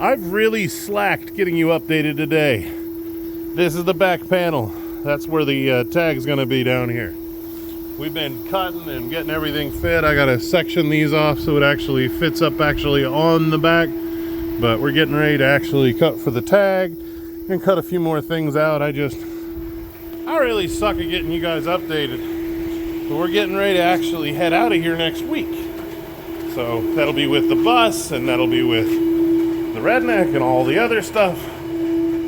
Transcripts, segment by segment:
I've really slacked getting you updated today. This is the back panel. That's where the tag's gonna be down here. We've been cutting and getting everything fit. I gotta section these off so it actually fits up on the back. But we're getting ready to actually cut for the tag and cut a few more things out. I really suck at getting you guys updated. But we're getting ready to actually head out of here next week. So that'll be with the bus and that'll be with the redneck and all the other stuff.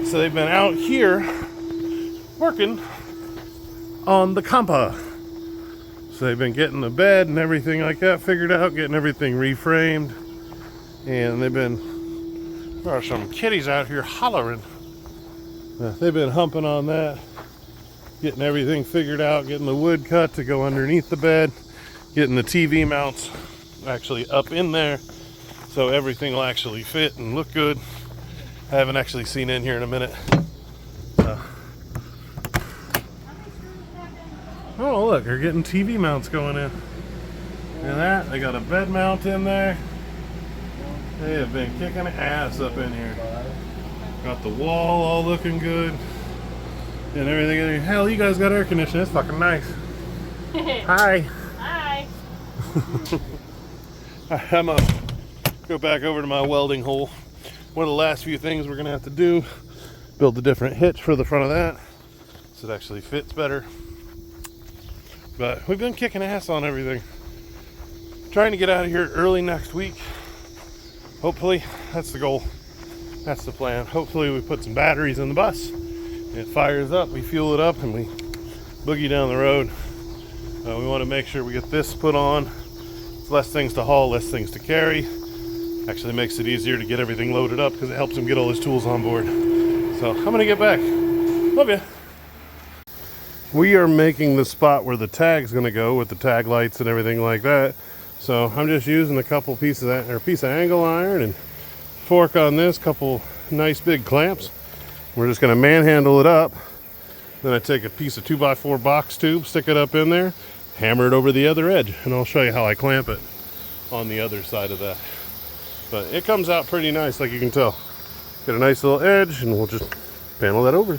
So they've been out here working on the camper. So they've been getting the bed and everything like that figured out, getting everything reframed. And there are some kitties out here hollering. They've been humping on that, getting everything figured out, getting the wood cut to go underneath the bed, getting the TV mounts actually up in there so everything will actually fit and look good. I haven't actually seen in here in a minute. Oh look, they're getting TV mounts going in. And that, they got a bed mount in there. They have been kicking ass up in here. Got the wall all looking good. And everything in here. Hell, you guys got air conditioning, it's fucking nice. Hi. Hi. I'm gonna go back over to my welding hole. One of the last few things we're gonna have to do, build a different hitch for the front of that so it actually fits better. But we've been kicking ass on everything. Trying to get out of here early next week. Hopefully, that's the goal. That's the plan. Hopefully we put some batteries in the bus. It fires up, we fuel it up, and we boogie down the road. We want to make sure we get this put on. It's less things to haul, less things to carry. Actually makes it easier to get everything loaded up because it helps him get all his tools on board. So I'm gonna get back. Love ya. We are making the spot where the tag's gonna go with the tag lights and everything like that. So I'm just using a couple pieces of, or a piece of angle iron and fork on this, couple nice big clamps. We're just gonna manhandle it up. Then I take a piece of 2x4 box tube, stick it up in there, hammer it over the other edge, and I'll show you how I clamp it on the other side of that. But it comes out pretty nice, like you can tell. Get a nice little edge, and we'll just panel that over.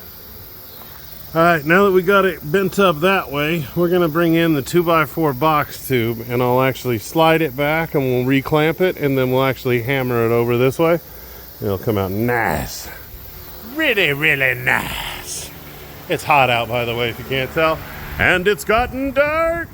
All right, now that we got it bent up that way, we're gonna bring in the 2x4 box tube, and I'll actually slide it back, and we'll reclamp it, and then we'll actually hammer it over this way. And it'll come out nice. Really, really nice. It's hot out, by the way, if you can't tell. And it's gotten dark.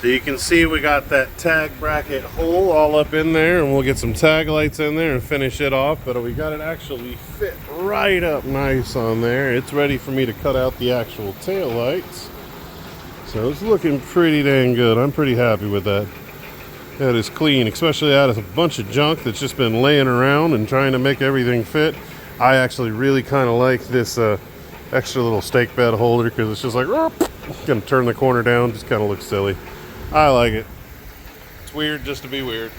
So you can see we got that tag bracket hole all up in there, and we'll get some tag lights in there and finish it off. But we got it actually fit right up nice on there. It's ready for me to cut out the actual tail lights. So it's looking pretty dang good. I'm pretty happy with that. That is clean, especially out of a bunch of junk that's just been laying around and trying to make everything fit. I actually really kind of like this extra little stake bed holder because it's just like, gonna turn the corner down, just kind of looks silly. I like it. It's weird just to be weird.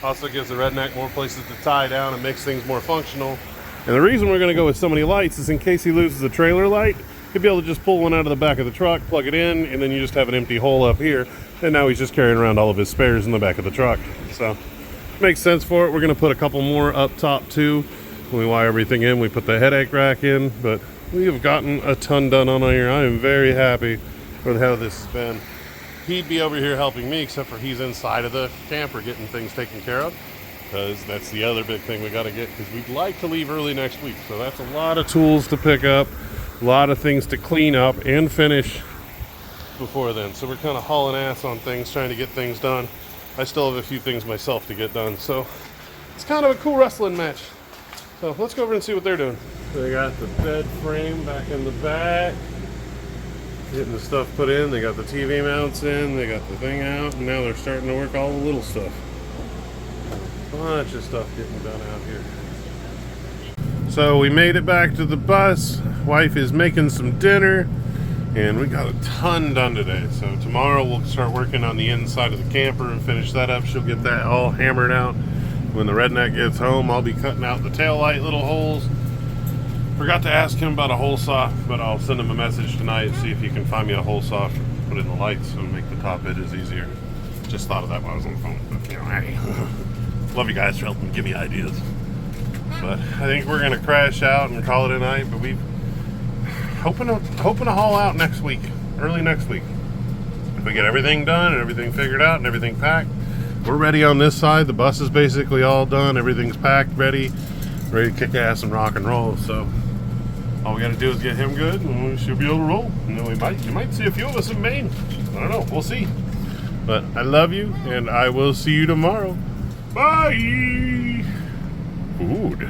Also gives the redneck more places to tie down and makes things more functional. And the reason we're gonna go with so many lights is in case he loses a trailer light, he'll be able to just pull one out of the back of the truck, plug it in, and then you just have an empty hole up here. And now he's just carrying around all of his spares in the back of the truck. So, makes sense for it. We're gonna put a couple more up top too. When we wire everything in, we put the headache rack in, but we have gotten a ton done on here. I am very happy with how this has been. He'd be over here helping me, except for he's inside of the camper getting things taken care of, because that's the other big thing we got to get, because we'd like to leave early next week. So that's a lot of tools to pick up, a lot of things to clean up and finish before then. So we're kind of hauling ass on things, trying to get things done. I still have a few things myself to get done, so it's kind of a cool wrestling match. So let's go over and see what they're doing. They got the bed frame back in the back, getting the stuff put in. They got the TV mounts in, they got the thing out, and now they're starting to work all the little stuff. A bunch of stuff getting done out here. So we made it back to the bus. Wife is making some dinner, and we got a ton done today. So tomorrow we'll start working on the inside of the camper and finish that up. She'll get that all hammered out. When the redneck gets home, I'll be cutting out the taillight little holes. Forgot to ask him about a hole saw, but I'll send him a message tonight and see if he can find me a hole saw to put in the lights and make the top edges easier. Just thought of that while I was on the phone. But, you know, hey. Love you guys for helping give me ideas. But I think we're gonna crash out and call it a night. But we hoping to haul out next week, early next week. If we get everything done and everything figured out and everything packed, we're ready on this side. The bus is basically all done. Everything's packed, ready to kick ass and rock and roll. So all we got to do is get him good, and we should be able to roll. And then you might see a few of us in Maine. I don't know. We'll see. But I love you, and I will see you tomorrow. Bye. Food.